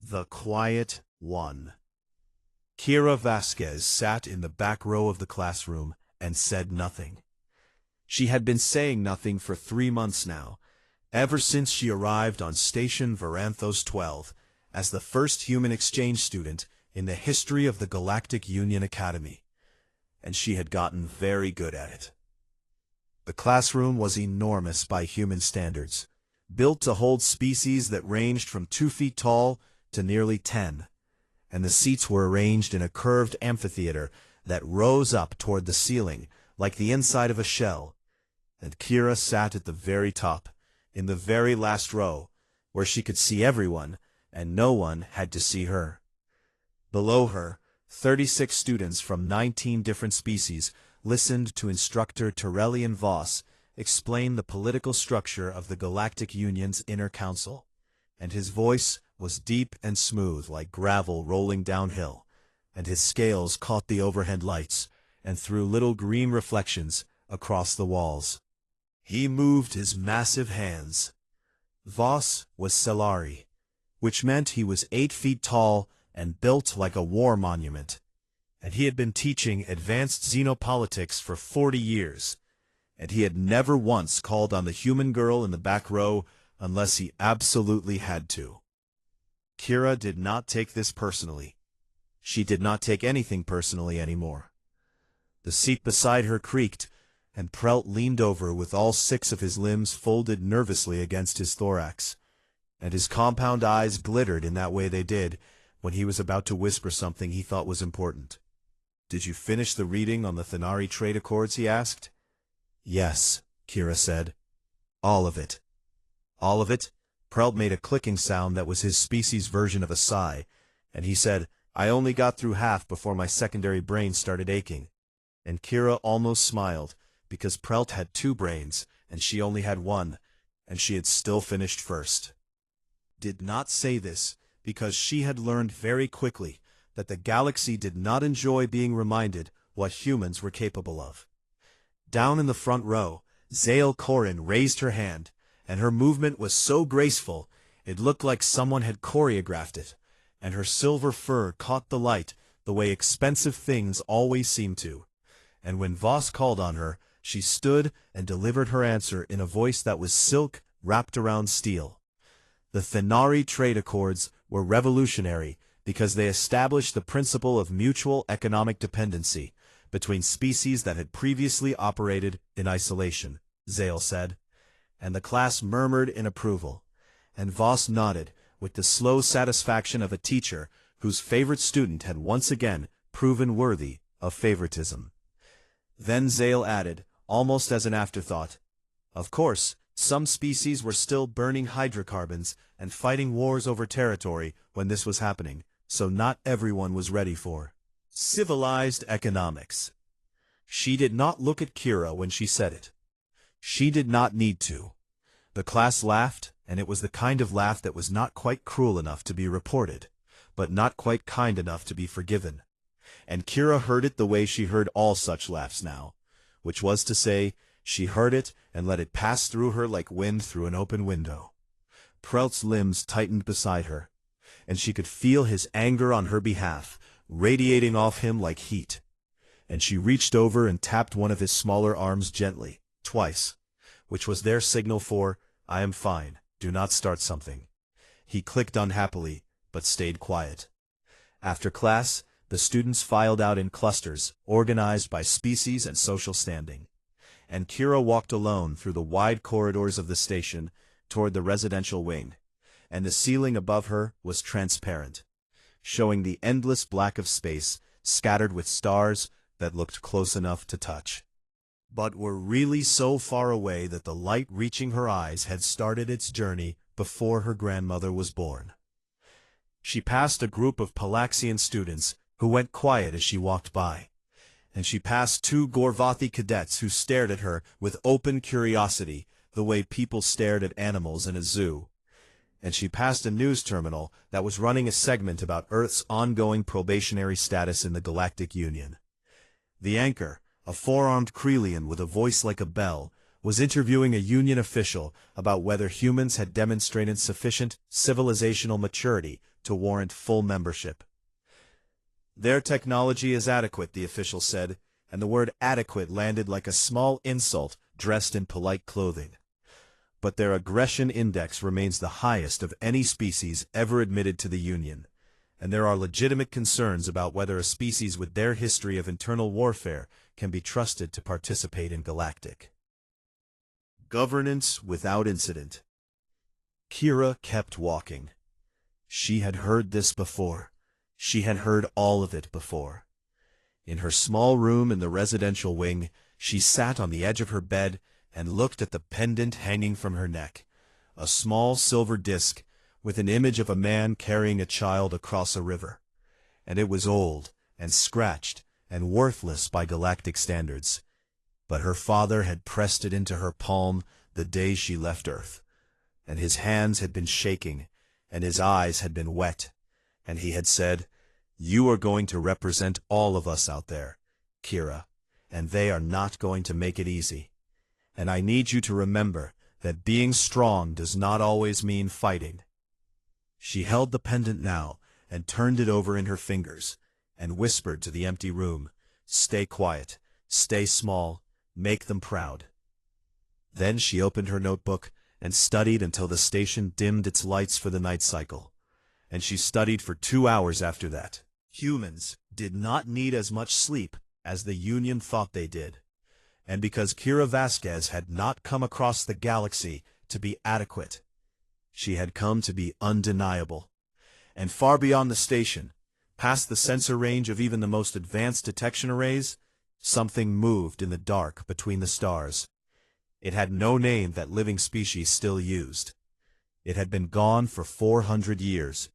The Quiet One. Kira Vasquez sat in the back row of the classroom and said nothing. She had been saying nothing for 3 months now, ever since she arrived on Station Varanthos 12 as the first human exchange student in the history of the Galactic Union Academy, and she had gotten very good at it. The classroom was enormous by human standards, built to hold species that ranged from 2 feet tall to nearly 10, and the seats were arranged in a curved amphitheater that rose up toward the ceiling like the inside of a shell, and Kira sat at the very top, in the very last row, where she could see everyone, and no one had to see her. Below her, 36 students from 19 different species listened to instructor Terrellian Voss explain the political structure of the Galactic Union's inner council, and his voice was deep and smooth like gravel rolling downhill, and his scales caught the overhead lights and threw little green reflections across the walls. He moved his massive hands. Voss was Celari, which meant he was 8 feet tall and built like a war monument, and he had been teaching advanced xenopolitics for 40 years, and he had never once called on the human girl in the back row unless he absolutely had to. Kira did not take this personally. She did not take anything personally anymore. The seat beside her creaked, and Prelt leaned over with all 6 of his limbs folded nervously against his thorax, and his compound eyes glittered in that way they did when he was about to whisper something he thought was important. "Did you finish the reading on the Thenari Trade Accords?" he asked. "Yes," Kira said. "All of it." "All of it?" Prelt made a clicking sound that was his species' version of a sigh, and he said, "I only got through half before my secondary brain started aching." And Kira almost smiled, because Prelt had 2 brains, and she only had 1, and she had still finished first. Did not say this, because she had learned very quickly that the galaxy did not enjoy being reminded what humans were capable of. Down in the front row, Zael Corin raised her hand, and her movement was so graceful it looked like someone had choreographed it, and her silver fur caught the light the way expensive things always seem to. And when Voss called on her, she stood and delivered her answer in a voice that was silk wrapped around steel. The Thenari Trade Accords were revolutionary because they established the principle of mutual economic dependency between species that had previously operated in isolation, Zael said, and the class murmured in approval, and Voss nodded with the slow satisfaction of a teacher whose favorite student had once again proven worthy of favoritism. Then Zael added, almost as an afterthought, "Of course, some species were still burning hydrocarbons and fighting wars over territory when this was happening, so not everyone was ready for civilized economics." She did not look at Kira when she said it. She did not need to. The class laughed, and it was the kind of laugh that was not quite cruel enough to be reported, but not quite kind enough to be forgiven. And Kira heard it the way she heard all such laughs now, which was to say, she heard it and let it pass through her like wind through an open window. Prelt's limbs tightened beside her, and she could feel his anger on her behalf, radiating off him like heat. And she reached over and tapped one of his smaller arms gently, twice, which was their signal for, "I am fine, do not start something." He clicked unhappily, but stayed quiet. After class, the students filed out in clusters, organized by species and social standing. And Kira walked alone through the wide corridors of the station toward the residential wing, and the ceiling above her was transparent, showing the endless black of space scattered with stars that looked close enough to touch, but were really so far away that the light reaching her eyes had started its journey before her grandmother was born. She passed a group of Palaxian students who went quiet as she walked by, and she passed 2 Gorvathi cadets who stared at her with open curiosity, the way people stared at animals in a zoo. And she passed a news terminal that was running a segment about Earth's ongoing probationary status in the Galactic Union. The anchor, a 4-armed Krelian with a voice like a bell, was interviewing a Union official about whether humans had demonstrated sufficient civilizational maturity to warrant full membership. Their technology is adequate, the official said, and the word adequate landed like a small insult dressed in polite clothing. But their aggression index remains the highest of any species ever admitted to the Union, and there are legitimate concerns about whether a species with their history of internal warfare can be trusted to participate in galactic governance without incident. Kira kept walking. She had heard this before. She had heard all of it before. In her small room in the residential wing, she sat on the edge of her bed and looked at the pendant hanging from her neck, a small silver disc with an image of a man carrying a child across a river. And it was old and scratched and worthless by galactic standards. But her father had pressed it into her palm the day she left Earth, and his hands had been shaking, and his eyes had been wet, and he had said, "You are going to represent all of us out there, Kira, and they are not going to make it easy. And I need you to remember that being strong does not always mean fighting." She held the pendant now and turned it over in her fingers and whispered to the empty room, "Stay quiet, stay small, make them proud." Then she opened her notebook and studied until the station dimmed its lights for the night cycle. And she studied for 2 hours after that. Humans did not need as much sleep as the Union thought they did. And because Kira Vasquez had not come across the galaxy to be adequate, she had come to be undeniable. And far beyond the station, past the sensor range of even the most advanced detection arrays, something moved in the dark between the stars. It had no name that living species still used. It had been gone for 400 years,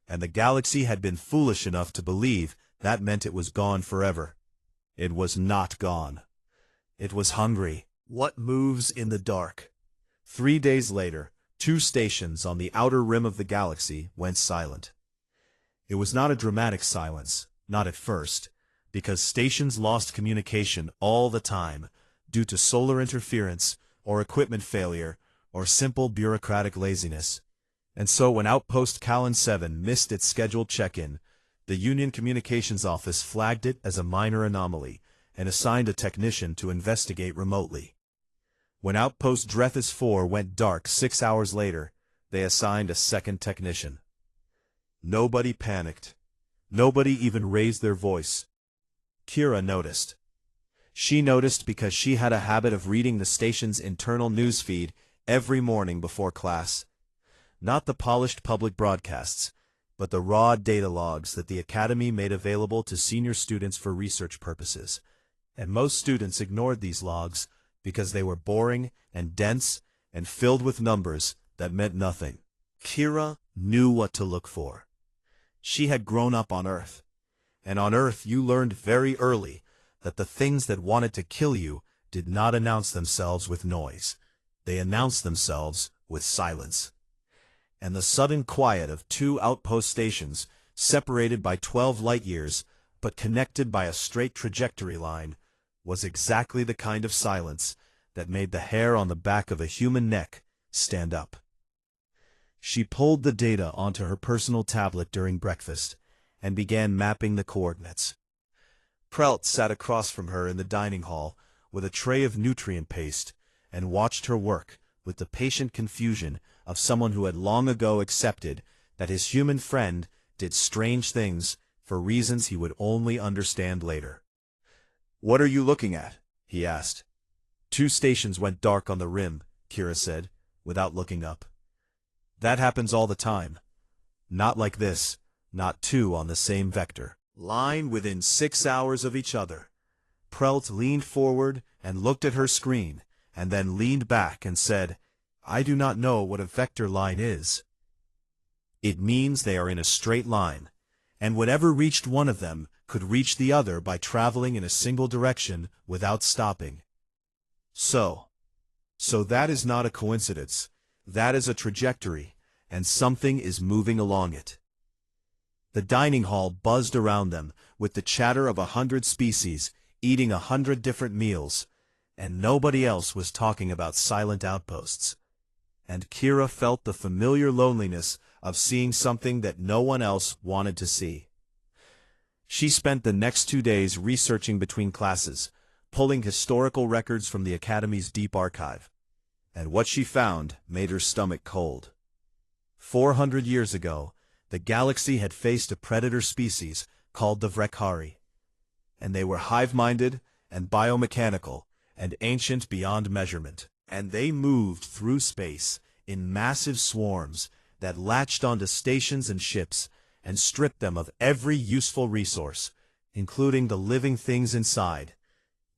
and the galaxy had been foolish enough to believe that meant it was gone forever. It was not gone. It was hungry. What moves in the dark? 3 days later, 2 stations on the outer rim of the galaxy went silent. It was not a dramatic silence, not at first, because stations lost communication all the time due to solar interference or equipment failure or simple bureaucratic laziness. And so when Outpost Callan 7 missed its scheduled check-in, the Union Communications Office flagged it as a minor anomaly and assigned a technician to investigate remotely. When Outpost Drethys 4 went dark 6 hours later, they assigned a second technician. Nobody panicked. Nobody even raised their voice. Kira noticed. She noticed because she had a habit of reading the station's internal news feed every morning before class. Not the polished public broadcasts, but the raw data logs that the Academy made available to senior students for research purposes. And most students ignored these logs because they were boring and dense and filled with numbers that meant nothing. Kira knew what to look for. She had grown up on Earth, and on Earth you learned very early that the things that wanted to kill you did not announce themselves with noise. They announced themselves with silence. And the sudden quiet of 2 outpost stations, separated by 12 light-years, but connected by a straight trajectory line, was exactly the kind of silence that made the hair on the back of a human neck stand up. She pulled the data onto her personal tablet during breakfast and began mapping the coordinates. Prelt sat across from her in the dining hall with a tray of nutrient paste and watched her work with the patient confusion of someone who had long ago accepted that his human friend did strange things for reasons he would only understand later. "What are you looking at?" he asked. 2 stations went dark on the rim, Kira said, without looking up. "That happens all the time. Not like this, not 2 on the same vector line within 6 hours of each other." Prelt leaned forward and looked at her screen, and then leaned back and said, "I do not know what a vector line is." "It means they are in a straight line, and whatever reached one of them could reach the other by traveling in a single direction without stopping. So that is not a coincidence. That is a trajectory, and something is moving along it." The dining hall buzzed around them with the chatter of 100 species eating 100 different meals, and nobody else was talking about silent outposts. And Kira felt the familiar loneliness of seeing something that no one else wanted to see. She spent the next 2 days researching between classes, pulling historical records from the Academy's deep archive. And what she found made her stomach cold. 400 years ago, the galaxy had faced a predator species called the Vrekari. And they were hive-minded and biomechanical and ancient beyond measurement. And they moved through space in massive swarms that latched onto stations and ships and stripped them of every useful resource, including the living things inside.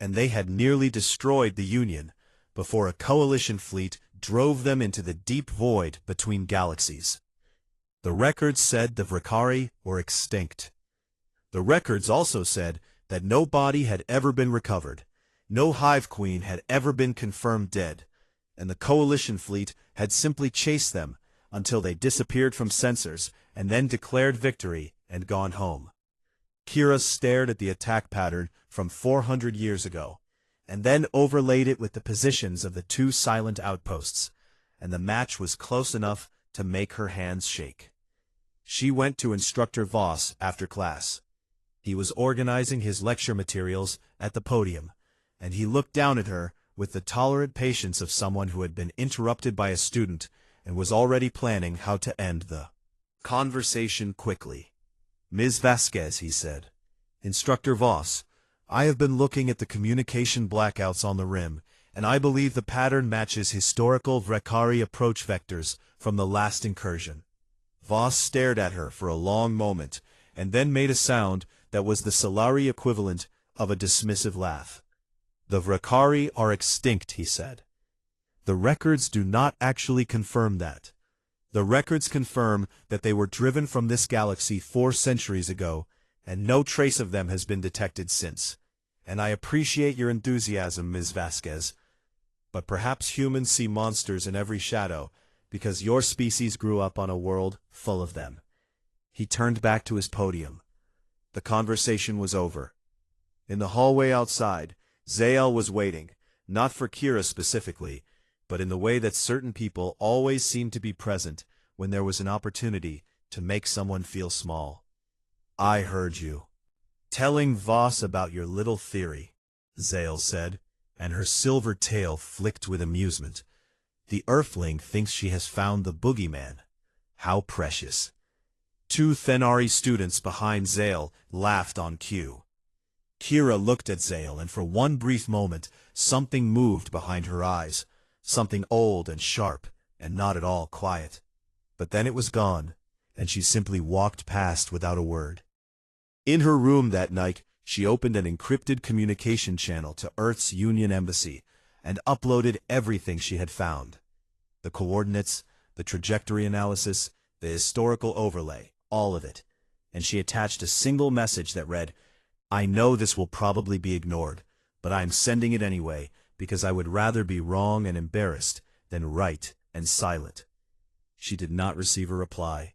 And they had nearly destroyed the Union before a coalition fleet drove them into the deep void between galaxies. The records said the Vrekari were extinct. The records also said that no body had ever been recovered, no hive queen had ever been confirmed dead, and the coalition fleet had simply chased them until they disappeared from sensors and then declared victory and gone home. Kira stared at the attack pattern from 400 years ago, and then overlaid it with the positions of the 2 silent outposts, and the match was close enough to make her hands shake. She went to Instructor Voss after class. He was organizing his lecture materials at the podium, and he looked down at her with the tolerant patience of someone who had been interrupted by a student and was already planning how to end the conversation quickly. "Ms. Vasquez," he said. "Instructor Voss, I have been looking at the communication blackouts on the rim, and I believe the pattern matches historical Vrekari approach vectors from the last incursion." Voss stared at her for a long moment, and then made a sound that was the Solari equivalent of a dismissive laugh. "The Vrekari are extinct," he said. "The records do not actually confirm that. The records confirm that they were driven from this galaxy 4 centuries ago, and no trace of them has been detected since. And I appreciate your enthusiasm, Ms. Vasquez. But perhaps humans see monsters in every shadow, because your species grew up on a world full of them." He turned back to his podium. The conversation was over. In the hallway outside, Zael was waiting, not for Kira specifically, but in the way that certain people always seem to be present when there was an opportunity to make someone feel small. "I heard you telling Voss about your little theory," Zael said, and her silver tail flicked with amusement. "The Earthling thinks she has found the boogeyman. How precious." 2 Thenari students behind Zael laughed on cue. Kira looked at Zael, and for one brief moment, something moved behind her eyes, something old and sharp, and not at all quiet. But then it was gone, and she simply walked past without a word. In her room that night, she opened an encrypted communication channel to Earth's Union Embassy, and uploaded everything she had found. The coordinates, the trajectory analysis, the historical overlay, all of it. And she attached a single message that read, "I know this will probably be ignored, but I'm sending it anyway, because I would rather be wrong and embarrassed than right and silent." She did not receive a reply.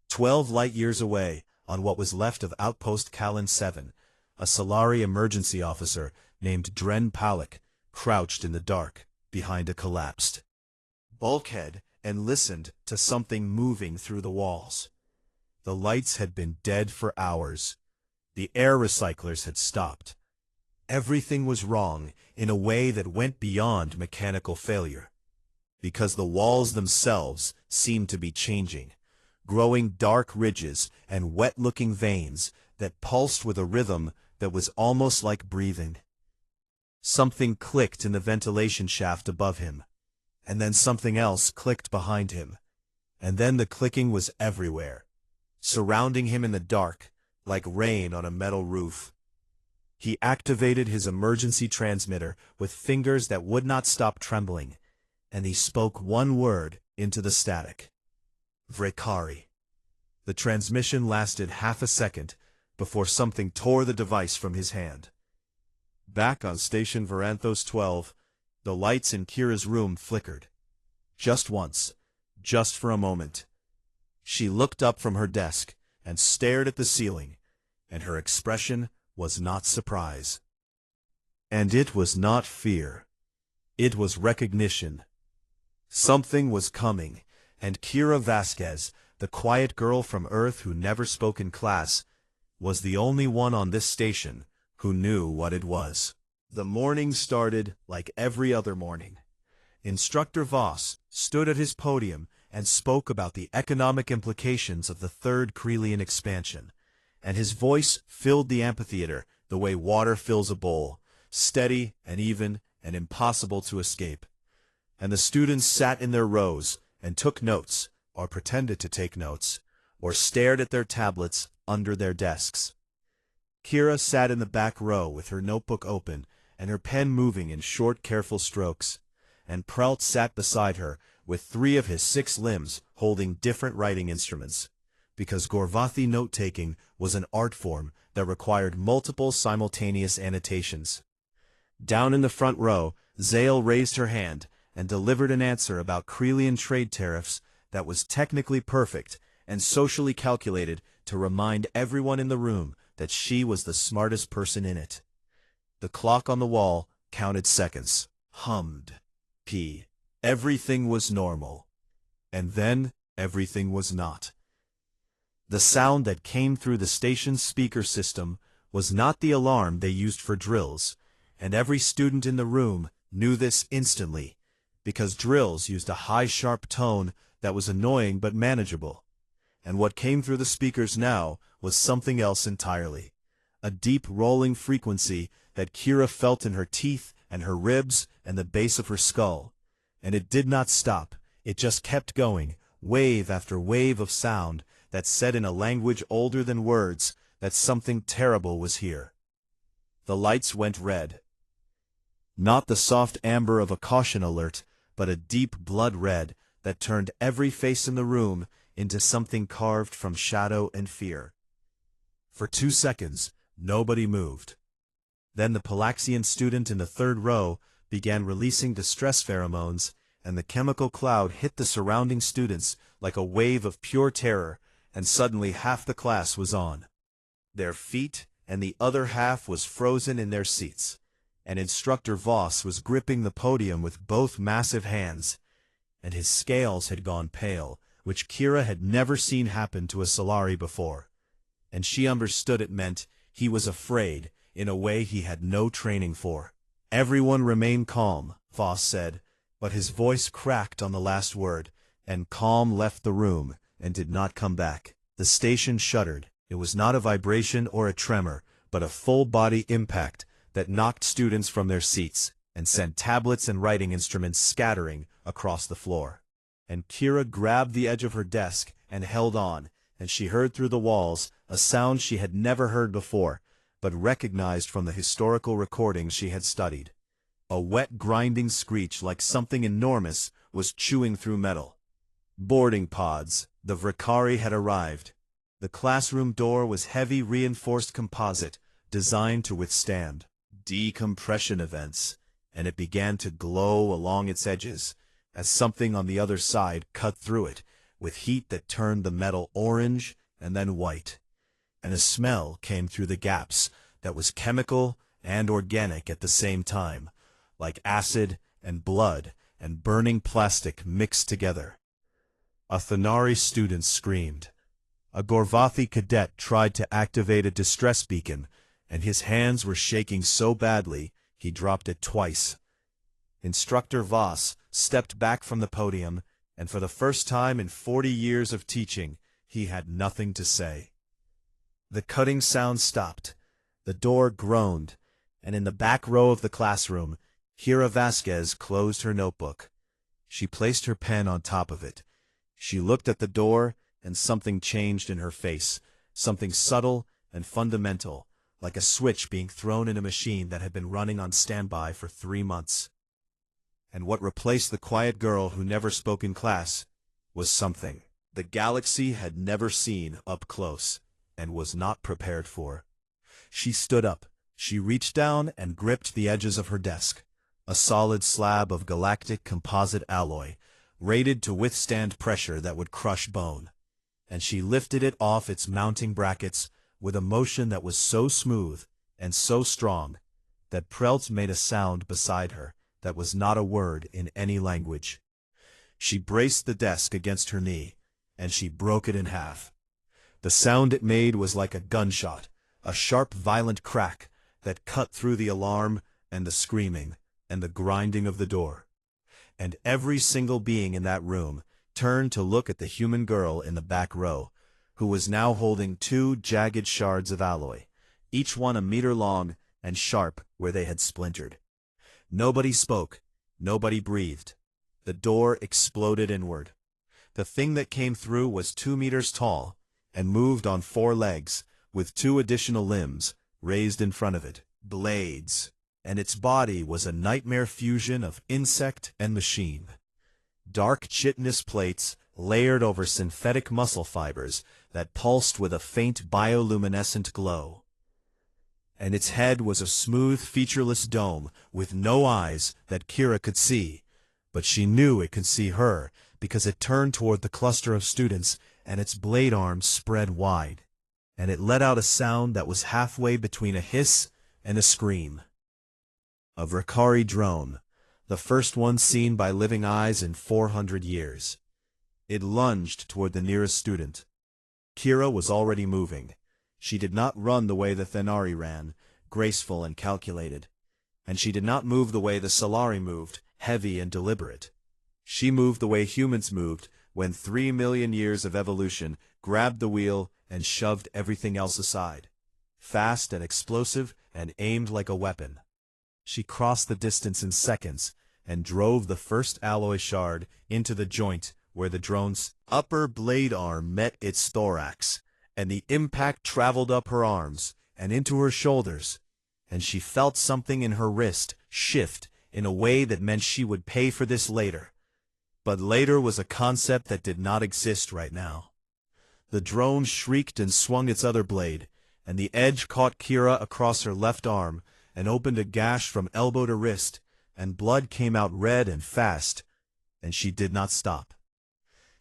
12 light-years away, on what was left of Outpost Callan 7, a Solari emergency officer named Dren Palak crouched in the dark behind a collapsed bulkhead and listened to something moving through the walls. The lights had been dead for hours. The air recyclers had stopped. Everything was wrong in a way that went beyond mechanical failure, because the walls themselves seemed to be changing, growing dark ridges and wet-looking veins that pulsed with a rhythm that was almost like breathing. Something clicked in the ventilation shaft above him, and then something else clicked behind him, and then the clicking was everywhere, surrounding him in the dark, like rain on a metal roof. He activated his emergency transmitter with fingers that would not stop trembling, and he spoke one word into the static. "Vrekari." The transmission lasted half a second before something tore the device from his hand. Back on Station Varanthos 12, the lights in Kira's room flickered. Just once, just for a moment. She looked up from her desk and stared at the ceiling, and her expression was not surprise. And it was not fear. It was recognition. Something was coming, and Kira Vasquez The quiet girl from Earth who never spoke in class was the only one on this station who knew what it was. The morning started like every other morning. Instructor Voss stood at his podium and spoke about the economic implications of the third Krelian expansion, and his voice filled the amphitheater the way water fills a bowl, steady and even and impossible to escape. And the students sat in their rows and took notes, or pretended to take notes, or stared at their tablets under their desks. Kira sat in the back row with her notebook open and her pen moving in short, careful strokes, and Prelt sat beside her with 3 of his 6 limbs holding different writing instruments, because Gorvathi note-taking was an art form that required multiple simultaneous annotations. Down in the front row, Zale raised her hand and delivered an answer about Krelian trade tariffs that was technically perfect and socially calculated to remind everyone in the room that she was the smartest person in it. The clock on the wall counted seconds, hummed. Everything was normal. And then everything was not. The sound that came through the station's speaker system was not the alarm they used for drills, and every student in the room knew this instantly, because drills used a high sharp tone that was annoying but manageable. And what came through the speakers now was something else entirely. A deep rolling frequency that Kira felt in her teeth and her ribs and the base of her skull. And it did not stop, it just kept going, wave after wave of sound that said in a language older than words that something terrible was here. The lights went red. Not the soft amber of a caution alert, but a deep blood red that turned every face in the room into something carved from shadow and fear. For 2 seconds, nobody moved. Then the Palaxian student in the third row began releasing distress pheromones, and the chemical cloud hit the surrounding students like a wave of pure terror, and suddenly half the class was on their feet, and the other half was frozen in their seats, and Instructor Voss was gripping the podium with both massive hands, and his scales had gone pale, which Kira had never seen happen to a Solari before, and she understood it meant he was afraid in a way he had no training for. Everyone remain calm, Voss said, but his voice cracked on the last word, and calm left the room and did not come back. The station shuddered. It was not a vibration or a tremor, but a full-body impact that knocked students from their seats and sent tablets and writing instruments scattering across the floor. And Kira grabbed the edge of her desk and held on, and she heard through the walls a sound she had never heard before, but recognized from the historical recordings she had studied. A wet grinding screech like something enormous was chewing through metal. Boarding pods. The Vrikari had arrived. The classroom door was heavy reinforced composite, designed to withstand decompression events, and it began to glow along its edges as something on the other side cut through it with heat that turned the metal orange and then white. And a smell came through the gaps that was chemical and organic at the same time, like acid and blood and burning plastic mixed together. A Thanari student screamed. A Gorvathi cadet tried to activate a distress beacon, and his hands were shaking so badly he dropped it twice. Instructor Voss stepped back from the podium, and for the first time in 40 years of teaching, he had nothing to say. The cutting sound stopped. The door groaned, and in the back row of the classroom, Kira Vasquez closed her notebook. She placed her pen on top of it. She looked at the door, and something changed in her face, something subtle and fundamental, like a switch being thrown in a machine that had been running on standby for 3 months. And what replaced the quiet girl who never spoke in class was something the galaxy had never seen up close and was not prepared for. She stood up. She reached down and gripped the edges of her desk, a solid slab of galactic composite alloy, rated to withstand pressure that would crush bone. And she lifted it off its mounting brackets with a motion that was so smooth and so strong that Prelt made a sound beside her that was not a word in any language. She braced the desk against her knee, and she broke it in half. The sound it made was like a gunshot, a sharp, violent crack that cut through the alarm and the screaming and the grinding of the door. And every single being in that room turned to look at the human girl in the back row, who was now holding two jagged shards of alloy, each one a meter long and sharp where they had splintered. Nobody spoke, nobody breathed. The door exploded inward. The thing that came through was 2 meters tall and moved on 4 legs, with 2 additional limbs raised in front of it, blades, and its body was a nightmare fusion of insect and machine. Dark chitinous plates layered over synthetic muscle fibers that pulsed with a faint bioluminescent glow. And its head was a smooth, featureless dome with no eyes that Kira could see, but she knew it could see her because it turned toward the cluster of students and its blade arms spread wide, and it let out a sound that was halfway between a hiss and a scream. A Vrikari drone, the first one seen by living eyes in 400 years. It lunged toward the nearest student. Kira was already moving. She did not run the way the Thenari ran, graceful and calculated, and she did not move the way the Solari moved, heavy and deliberate. She moved the way humans moved when 3 million years of evolution grabbed the wheel and shoved everything else aside. Fast and explosive and aimed like a weapon. She crossed the distance in seconds and drove the first alloy shard into the joint where the drone's upper blade arm met its thorax, and the impact traveled up her arms and into her shoulders, and she felt something in her wrist shift in a way that meant she would pay for this later. But later was a concept that did not exist right now. The drone shrieked and swung its other blade, and the edge caught Kira across her left arm and opened a gash from elbow to wrist, and blood came out red and fast, and she did not stop.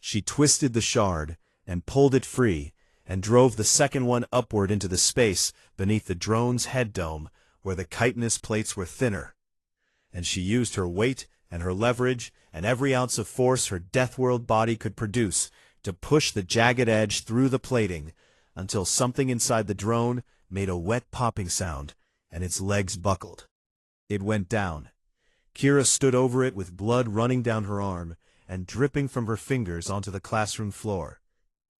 She twisted the shard and pulled it free and drove the second one upward into the space beneath the drone's head dome where the chitinous plates were thinner. And she used her weight and her leverage and every ounce of force her Deathworld body could produce to push the jagged edge through the plating until something inside the drone made a wet popping sound and its legs buckled. It went down. Kira stood over it with blood running down her arm and dripping from her fingers onto the classroom floor.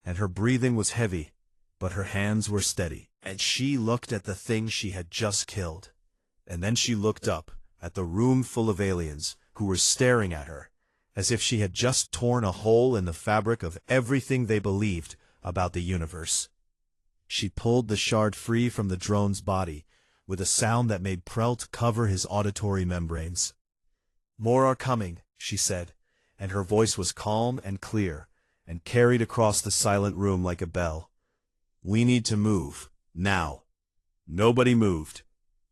And her breathing was heavy, but her hands were steady. And she looked at the thing she had just killed. And then she looked up at the room full of aliens who were staring at her, as if she had just torn a hole in the fabric of everything they believed about the universe. She pulled the shard free from the drone's body, with a sound that made Prelt cover his auditory membranes. "More are coming," she said, and her voice was calm and clear, and carried across the silent room like a bell. "We need to move, now." Nobody moved.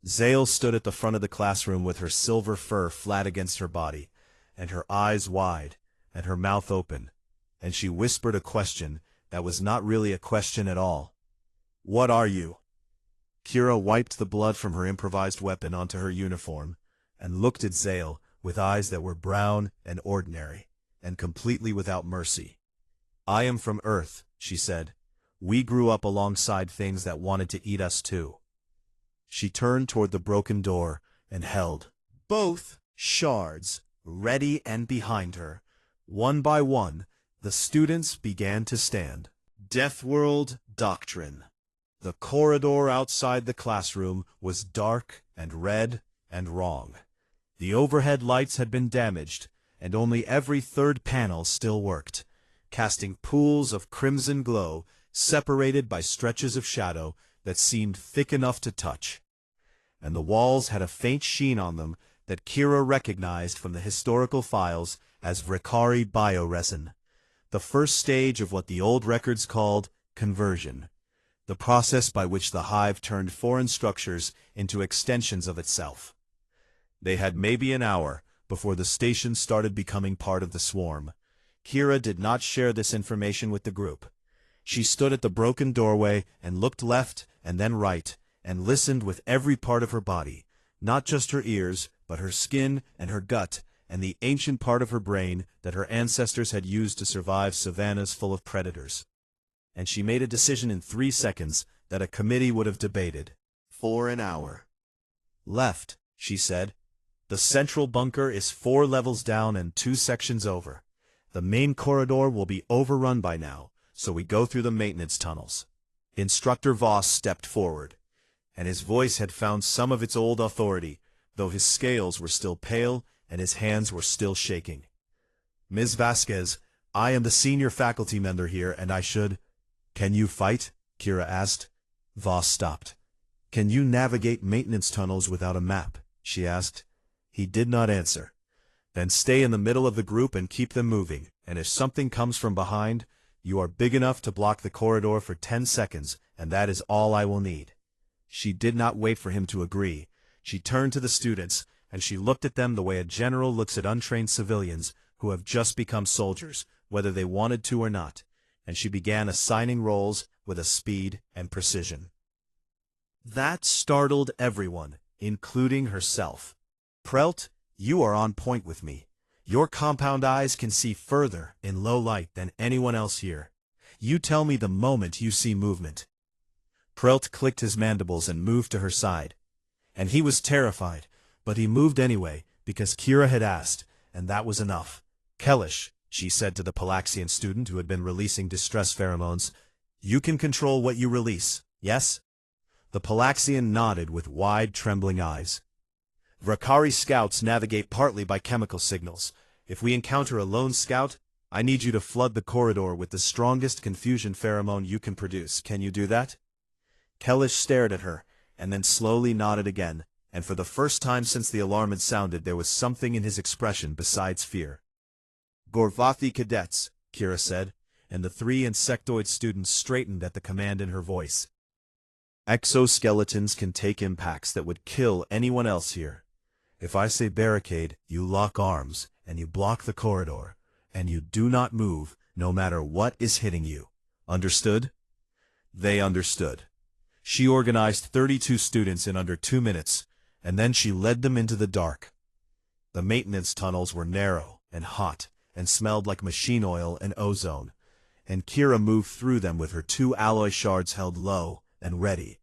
Zale stood at the front of the classroom with her silver fur flat against her body, and her eyes wide, and her mouth open, and she whispered a question that was not really a question at all. "What are you?" Kira wiped the blood from her improvised weapon onto her uniform, and looked at Zale with eyes that were brown and ordinary, and completely without mercy. "I am from Earth," she said. "We grew up alongside things that wanted to eat us too." She turned toward the broken door and held both shards ready, and behind her, one by one, the students began to stand. Deathworld Doctrine. The corridor outside the classroom was dark and red and wrong. The overhead lights had been damaged, and only every third panel still worked, casting pools of crimson glow separated by stretches of shadow that seemed thick enough to touch. And the walls had a faint sheen on them that Kira recognized from the historical files as Vrikari bioresin, the first stage of what the old records called conversion, the process by which the hive turned foreign structures into extensions of itself. They had maybe an hour before the station started becoming part of the swarm. Kira did not share this information with the group. She stood at the broken doorway and looked left and then right, and listened with every part of her body, not just her ears, but her skin and her gut and the ancient part of her brain that her ancestors had used to survive savannas full of predators. And she made a decision in 3 seconds that a committee would have debated for an hour. "Left," she said. "The central bunker is 4 levels down and 2 sections over. The main corridor will be overrun by now, so we go through the maintenance tunnels." Instructor Voss stepped forward, and his voice had found some of its old authority, though his scales were still pale and his hands were still shaking. "Ms. Vasquez, I am the senior faculty member here, and I should—" "Can you fight?" Kira asked. Voss stopped. "Can you navigate maintenance tunnels without a map?" she asked. He did not answer. "Then stay in the middle of the group and keep them moving, and if something comes from behind, you are big enough to block the corridor for 10 seconds, and that is all I will need." She did not wait for him to agree. She turned to the students, and she looked at them the way a general looks at untrained civilians who have just become soldiers, whether they wanted to or not, and she began assigning roles with a speed and precision that startled everyone, including herself. "Prelt, you are on point with me. Your compound eyes can see further in low light than anyone else here. You tell me the moment you see movement." Prelt clicked his mandibles and moved to her side. And he was terrified, but he moved anyway, because Kira had asked, and that was enough. "Kellish," she said to the Palaxian student who had been releasing distress pheromones, "you can control what you release, yes?" The Palaxian nodded with wide, trembling eyes. "Vrakari scouts navigate partly by chemical signals. If we encounter a lone scout, I need you to flood the corridor with the strongest confusion pheromone you can produce. Can you do that?" Kellish stared at her, and then slowly nodded again, and for the first time since the alarm had sounded there was something in his expression besides fear. "Gorvathi cadets," Kira said, and the 3 insectoid students straightened at the command in her voice. "Exoskeletons can take impacts that would kill anyone else here. If I say barricade, you lock arms, and you block the corridor, and you do not move, no matter what is hitting you. Understood?" They understood. She organized 32 students in under 2 minutes, and then she led them into the dark. The maintenance tunnels were narrow and hot, and smelled like machine oil and ozone, and Kira moved through them with her 2 alloy shards held low and ready.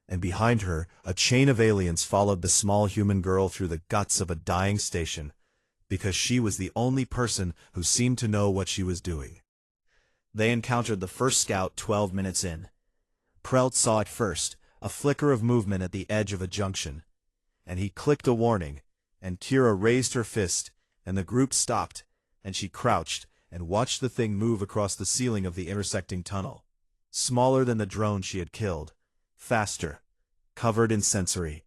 And behind her, a chain of aliens followed the small human girl through the guts of a dying station, because she was the only person who seemed to know what she was doing. They encountered the first scout 12 minutes in. Prelt saw it first, a flicker of movement at the edge of a junction, and he clicked a warning, and Kira raised her fist, and the group stopped, and she crouched and watched the thing move across the ceiling of the intersecting tunnel, smaller than the drone she had killed, faster, covered in sensory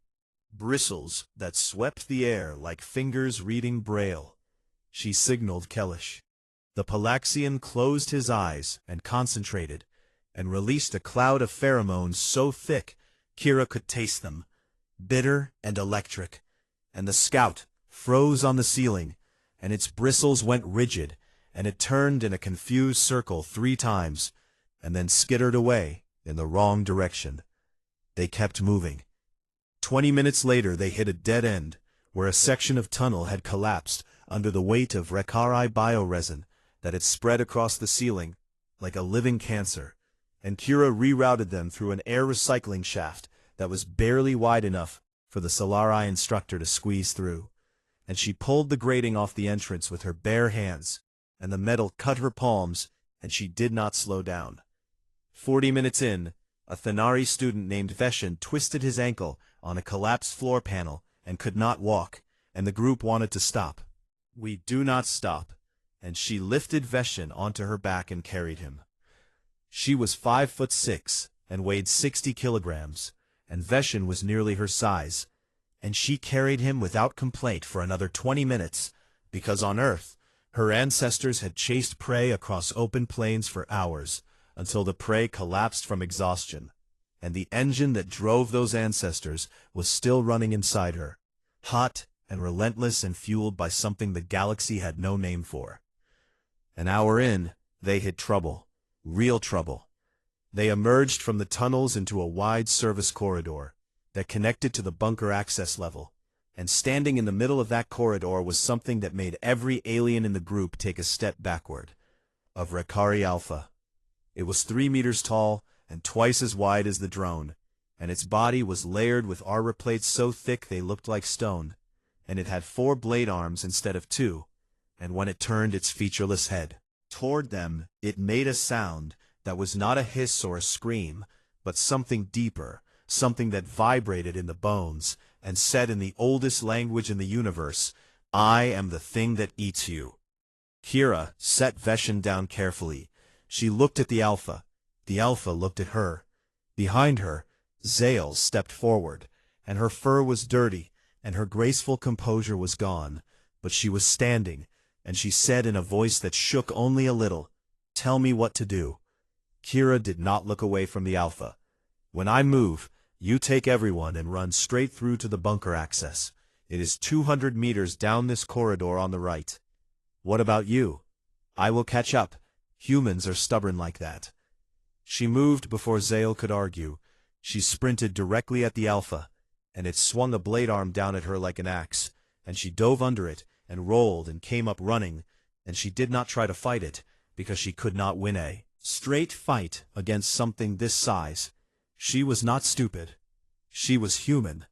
bristles that swept the air like fingers reading Braille. She signaled Kellish. The Palaxian closed his eyes and concentrated, and released a cloud of pheromones so thick Kira could taste them, bitter and electric, and the scout froze on the ceiling, and its bristles went rigid, and it turned in a confused circle 3 times, and then skittered away in the wrong direction. They kept moving. 20 minutes later they hit a dead end, where a section of tunnel had collapsed under the weight of Rekari bioresin that had spread across the ceiling like a living cancer, and Kira rerouted them through an air recycling shaft that was barely wide enough for the Solari instructor to squeeze through, and she pulled the grating off the entrance with her bare hands, and the metal cut her palms, and she did not slow down. 40 minutes in, a Thanari student named Veshin twisted his ankle on a collapsed floor panel and could not walk, and the group wanted to stop. "We do not stop," and she lifted Veshin onto her back and carried him. She was 5'6" and weighed 60 kilograms, and Veshin was nearly her size, and she carried him without complaint for another 20 minutes, because on Earth, her ancestors had chased prey across open plains for hours, until the prey collapsed from exhaustion, and the engine that drove those ancestors was still running inside her, hot and relentless and fueled by something the galaxy had no name for. An hour in, they hit trouble, real trouble. They emerged from the tunnels into a wide service corridor that connected to the bunker access level, and standing in the middle of that corridor was something that made every alien in the group take a step backward. A Valkyrie Alpha. It was 3 meters tall and twice as wide as the drone, and its body was layered with armor plates so thick they looked like stone, and it had 4 blade arms instead of 2, and when it turned its featureless head toward them, it made a sound that was not a hiss or a scream, but something deeper, something that vibrated in the bones, and said in the oldest language in the universe, "I am the thing that eats you." Kira set Veshin down carefully. She looked at the Alpha. The Alpha looked at her. Behind her, Zale stepped forward, and her fur was dirty, and her graceful composure was gone, but she was standing, and she said in a voice that shook only a little, "Tell me what to do." Kira did not look away from the Alpha. "When I move, you take everyone and run straight through to the bunker access. It is 200 meters down this corridor on the right. What about you? I will catch up. Humans are stubborn like that." She moved before Zale could argue. She sprinted directly at the Alpha, and it swung a blade arm down at her like an axe, and she dove under it, and rolled and came up running, and she did not try to fight it, because she could not win a straight fight against something this size. She was not stupid. She was human,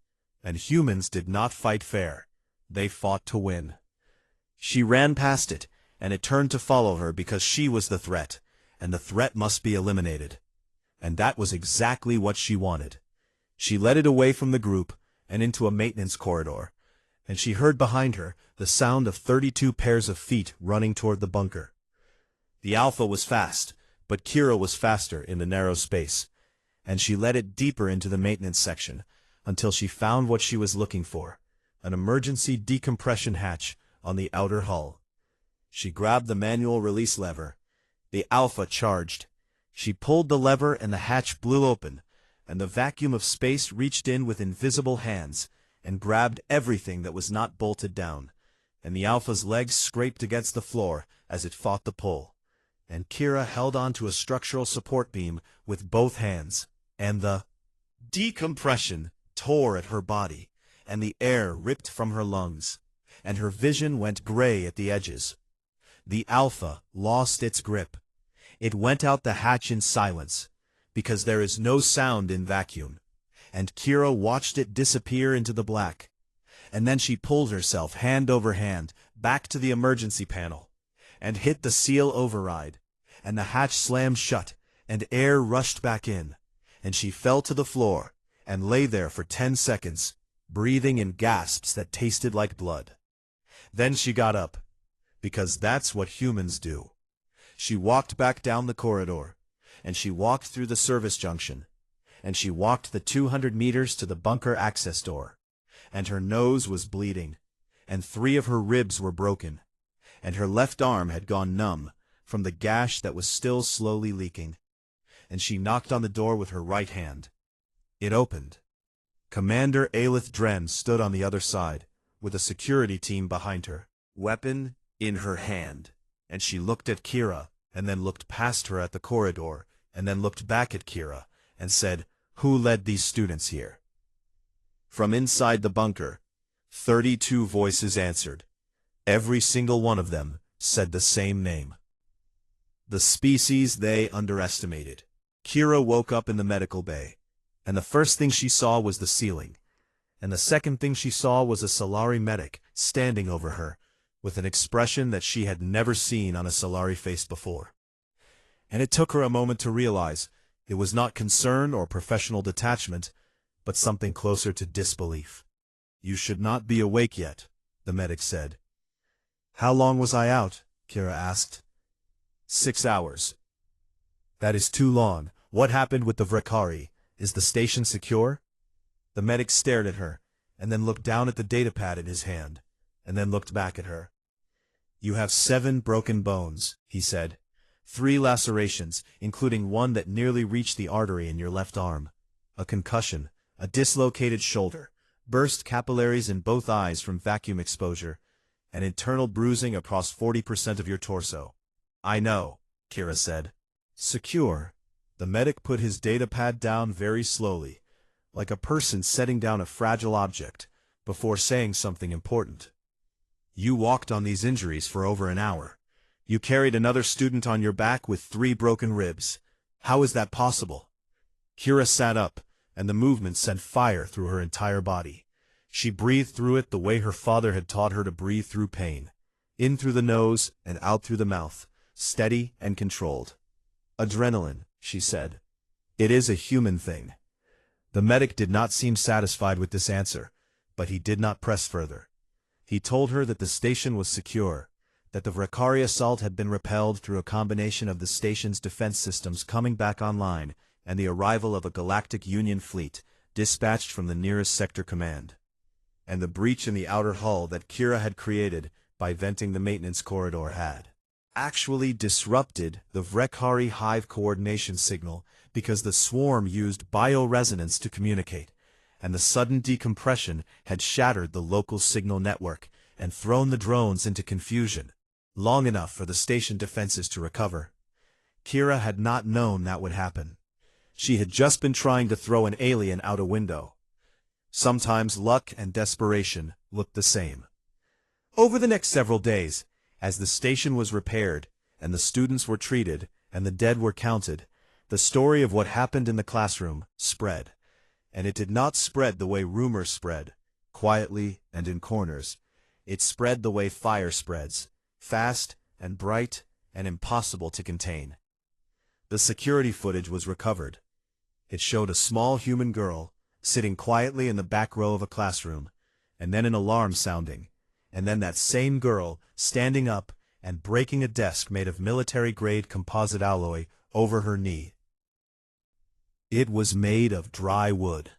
and humans did not fight fair. They fought to win. She ran past it, and it turned to follow her because she was the threat, and the threat must be eliminated. And that was exactly what she wanted. She led it away from the group and into a maintenance corridor, and she heard behind her the sound of 32 pairs of feet running toward the bunker. The Alpha was fast, but Kira was faster in the narrow space, and she led it deeper into the maintenance section until she found what she was looking for, an emergency decompression hatch on the outer hull. She grabbed the manual release lever. The Alpha charged. She pulled the lever and the hatch blew open, and the vacuum of space reached in with invisible hands and grabbed everything that was not bolted down, and the Alpha's legs scraped against the floor as it fought the pull. And Kira held on to a structural support beam with both hands, and the decompression tore at her body, and the air ripped from her lungs, and her vision went gray at the edges. The Alpha lost its grip. It went out the hatch in silence, because there is no sound in vacuum, and Kira watched it disappear into the black. And then she pulled herself hand over hand back to the emergency panel, and hit the seal override, and the hatch slammed shut, and air rushed back in, and she fell to the floor, and lay there for 10 seconds, breathing in gasps that tasted like blood. Then she got up, because that's what humans do. She walked back down the corridor, and she walked through the service junction, and she walked the 200 meters to the bunker access door, and her nose was bleeding, and 3 of her ribs were broken, and her left arm had gone numb from the gash that was still slowly leaking, and she knocked on the door with her right hand. It opened. Commander Aelith Dren stood on the other side, with a security team behind her, weapon in her hand, and she looked at Kira, and then looked past her at the corridor, and then looked back at Kira, and said, "Who led these students here?" From inside the bunker, 32 voices answered. Every single one of them said the same name. The species they underestimated. Kira woke up in the medical bay, and the first thing she saw was the ceiling, and the second thing she saw was a Solari medic standing over her, with an expression that she had never seen on a Solari face before. And it took her a moment to realize it was not concern or professional detachment, but something closer to disbelief. "You should not be awake yet," the medic said. "How long was I out?" Kira asked. 6 hours. "That is too long. What happened with the Valkyrie? Is the station secure?" The medic stared at her, and then looked down at the datapad in his hand, and then looked back at her. "You have 7 broken bones," he said. 3 lacerations, including one that nearly reached the artery in your left arm. A concussion, a dislocated shoulder, burst capillaries in both eyes from vacuum exposure, and internal bruising across 40% of your torso. "I know," Kira said. "Secure." The medic put his datapad down very slowly, like a person setting down a fragile object, before saying something important. You walked on these injuries for over an hour. You carried another student on your back with 3 broken ribs. How is that possible? Kira sat up, and the movement sent fire through her entire body. She breathed through it the way her father had taught her to breathe through pain. In through the nose and out through the mouth, steady and controlled. Adrenaline, she said. It is a human thing. The medic did not seem satisfied with this answer, but he did not press further. He told her that the station was secure, that the Vrakari assault had been repelled through a combination of the station's defense systems coming back online and the arrival of a Galactic Union fleet dispatched from the nearest sector command. And the breach in the outer hull that Kira had created by venting the maintenance corridor had actually disrupted the Vrakari hive coordination signal because the swarm used bioresonance to communicate, and the sudden decompression had shattered the local signal network and thrown the drones into confusion, long enough for the station defenses to recover. Kira had not known that would happen. She had just been trying to throw an alien out a window. Sometimes luck and desperation looked the same. Over the next several days, as the station was repaired, and the students were treated, and the dead were counted, the story of what happened in the classroom spread. And it did not spread the way rumors spread, quietly and in corners. It spread the way fire spreads, fast and bright and impossible to contain. The security footage was recovered. It showed a small human girl sitting quietly in the back row of a classroom, and then an alarm sounding, and then that same girl standing up and breaking a desk made of military-grade composite alloy over her knee. It was made of dry wood,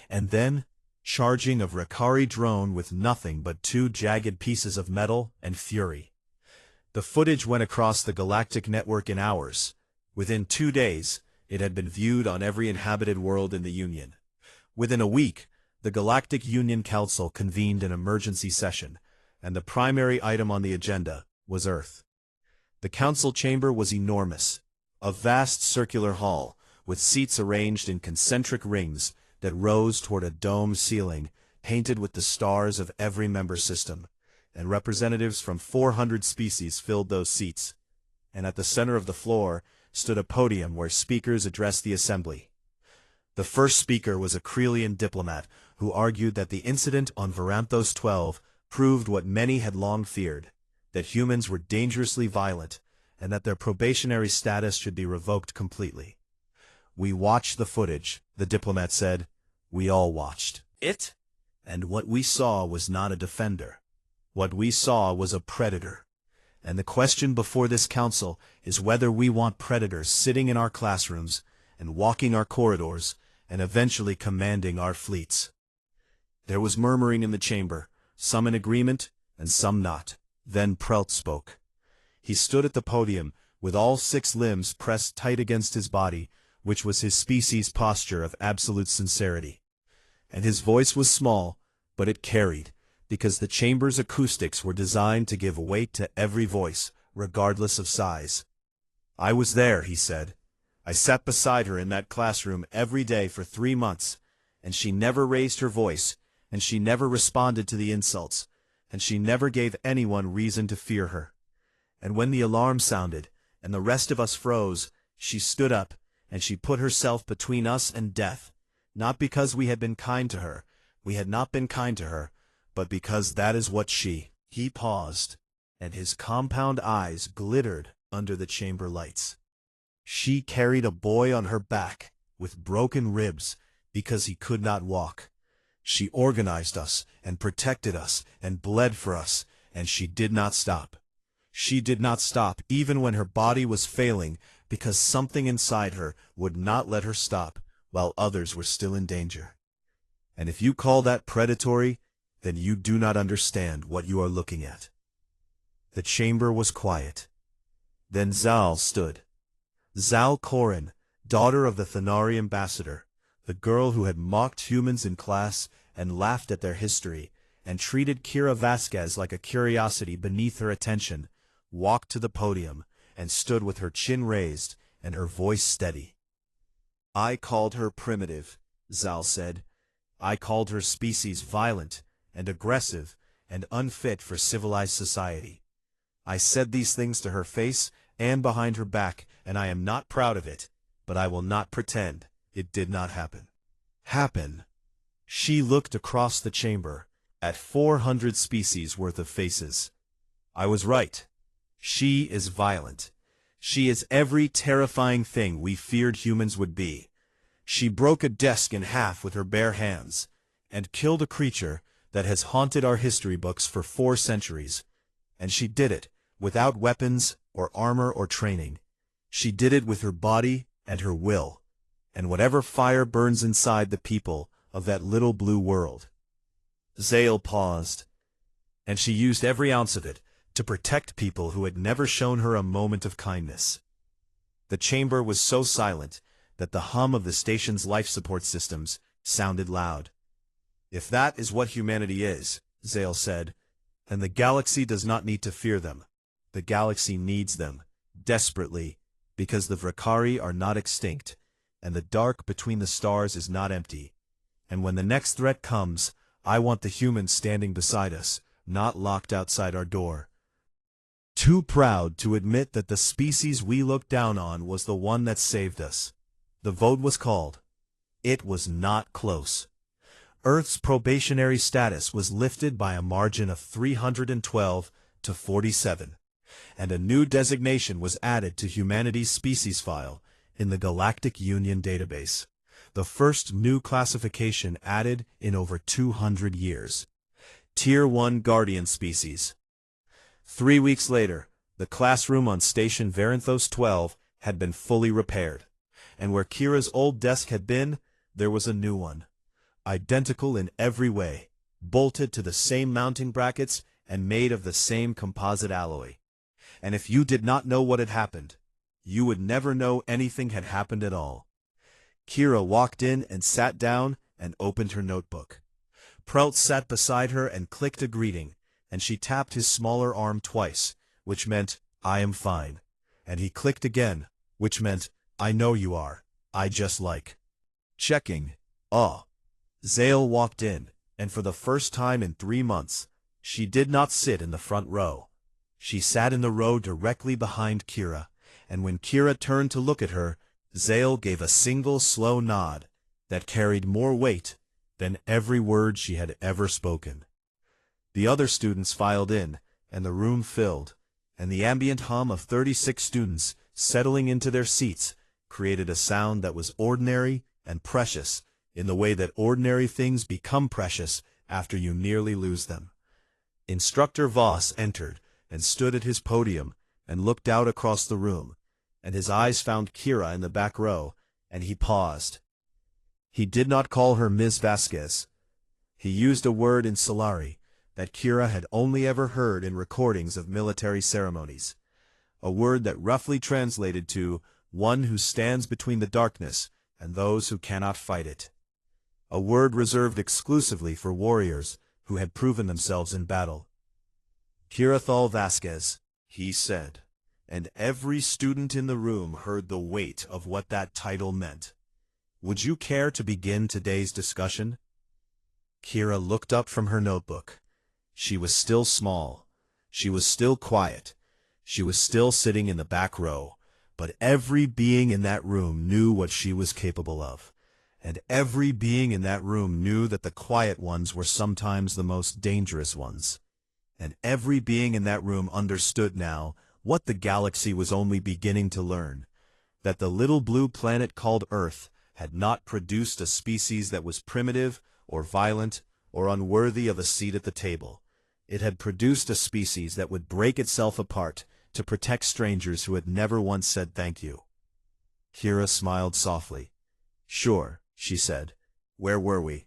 and then charging a Vrakari drone with nothing but 2 jagged pieces of metal and fury. The footage went across the galactic network in hours. Within 2 days, it had been viewed on every inhabited world in the Union. Within a week, the Galactic Union Council convened an emergency session, and the primary item on the agenda was Earth. The council chamber was enormous, a vast circular hall, with seats arranged in concentric rings that rose toward a domed ceiling painted with the stars of every member system, and representatives from 400 species filled those seats. And at the center of the floor stood a podium where speakers addressed the assembly. The first speaker was a Krelian diplomat who argued that the incident on Varanthos 12 proved what many had long feared, that humans were dangerously violent, and that their probationary status should be revoked completely. "We watched the footage," the diplomat said. "We all watched it. And what we saw was not a defender. What we saw was a predator. And the question before this council is whether we want predators sitting in our classrooms and walking our corridors and eventually commanding our fleets." There was murmuring in the chamber, some in agreement and some not. Then Prelt spoke. He stood at the podium with all 6 limbs pressed tight against his body, which was his species' posture of absolute sincerity. And his voice was small, but it carried, because the chamber's acoustics were designed to give weight to every voice, regardless of size. "I was there," he said. "I sat beside her in that classroom every day for 3 months, and she never raised her voice, and she never responded to the insults, and she never gave anyone reason to fear her. And when the alarm sounded, and the rest of us froze, she stood up, and she put herself between us and death, not because we had been kind to her, we had not been kind to her, but because that is what she—" He paused, and his compound eyes glittered under the chamber lights. "She carried a boy on her back, with broken ribs, because he could not walk. She organized us, and protected us, and bled for us, and she did not stop. She did not stop even when her body was failing, because something inside her would not let her stop while others were still in danger. And if you call that predatory, then you do not understand what you are looking at." The chamber was quiet. Then Zal stood. Zal Korin, daughter of the Thanari ambassador, the girl who had mocked humans in class and laughed at their history, and treated Kira Vasquez like a curiosity beneath her attention, walked to the podium and stood with her chin raised and her voice steady. "I called her primitive," Zal said. "I called her species violent, and aggressive, and unfit for civilized society. I said these things to her face and behind her back, and I am not proud of it, but I will not pretend it did not happen. Happen. She looked across the chamber, at 400 species worth of faces. I was right. She is violent. She is every terrifying thing we feared humans would be. She broke a desk in half with her bare hands, and killed a creature that has haunted our history books for 4 centuries. And she did it without weapons or armor or training. She did it with her body and her will, and whatever fire burns inside the people of that little blue world. Zale paused, and she used every ounce of it to protect people who had never shown her a moment of kindness. The chamber was so silent that the hum of the station's life support systems sounded loud. If that is what humanity is, Zale said, then the galaxy does not need to fear them. The galaxy needs them, desperately, because the Vrakari are not extinct, and the dark between the stars is not empty. And when the next threat comes, I want the humans standing beside us, not locked outside our door. Too proud to admit that the species we looked down on was the one that saved us. The vote was called. It was not close. Earth's probationary status was lifted by a margin of 312 to 47, and a new designation was added to humanity's species file in the Galactic Union database, the first new classification added in over 200 years. Tier 1 Guardian Species. 3 weeks later, the classroom on Station Varanthos 12 had been fully repaired, and where Kira's old desk had been, there was a new one. Identical in every way, bolted to the same mounting brackets and made of the same composite alloy. And if you did not know what had happened, you would never know anything had happened at all. Kira walked in and sat down and opened her notebook. Prelt sat beside her and clicked a greeting, and she tapped his smaller arm twice, which meant, I am fine. And he clicked again, which meant, I know you are. I just like. Checking. Zale walked in, and for the first time in 3 months, she did not sit in the front row. She sat in the row directly behind Kira, and when Kira turned to look at her, Zale gave a single slow nod that carried more weight than every word she had ever spoken. The other students filed in, and the room filled, and the ambient hum of 36 students settling into their seats created a sound that was ordinary and precious in the way that ordinary things become precious after you nearly lose them. Instructor Voss entered and stood at his podium and looked out across the room, and his eyes found Kira in the back row, and he paused. He did not call her Ms. Vasquez. He used a word in Solari that Kira had only ever heard in recordings of military ceremonies, a word that roughly translated to one who stands between the darkness and those who cannot fight it. A word reserved exclusively for warriors who had proven themselves in battle. Kirathal Vasquez, he said, and every student in the room heard the weight of what that title meant. Would you care to begin today's discussion? Kira looked up from her notebook. She was still small. She was still quiet. She was still sitting in the back row, but every being in that room knew what she was capable of. And every being in that room knew that the quiet ones were sometimes the most dangerous ones. And every being in that room understood now what the galaxy was only beginning to learn, that the little blue planet called Earth had not produced a species that was primitive or violent or unworthy of a seat at the table. It had produced a species that would break itself apart to protect strangers who had never once said thank you. Kira smiled softly. Sure, she said. Where were we?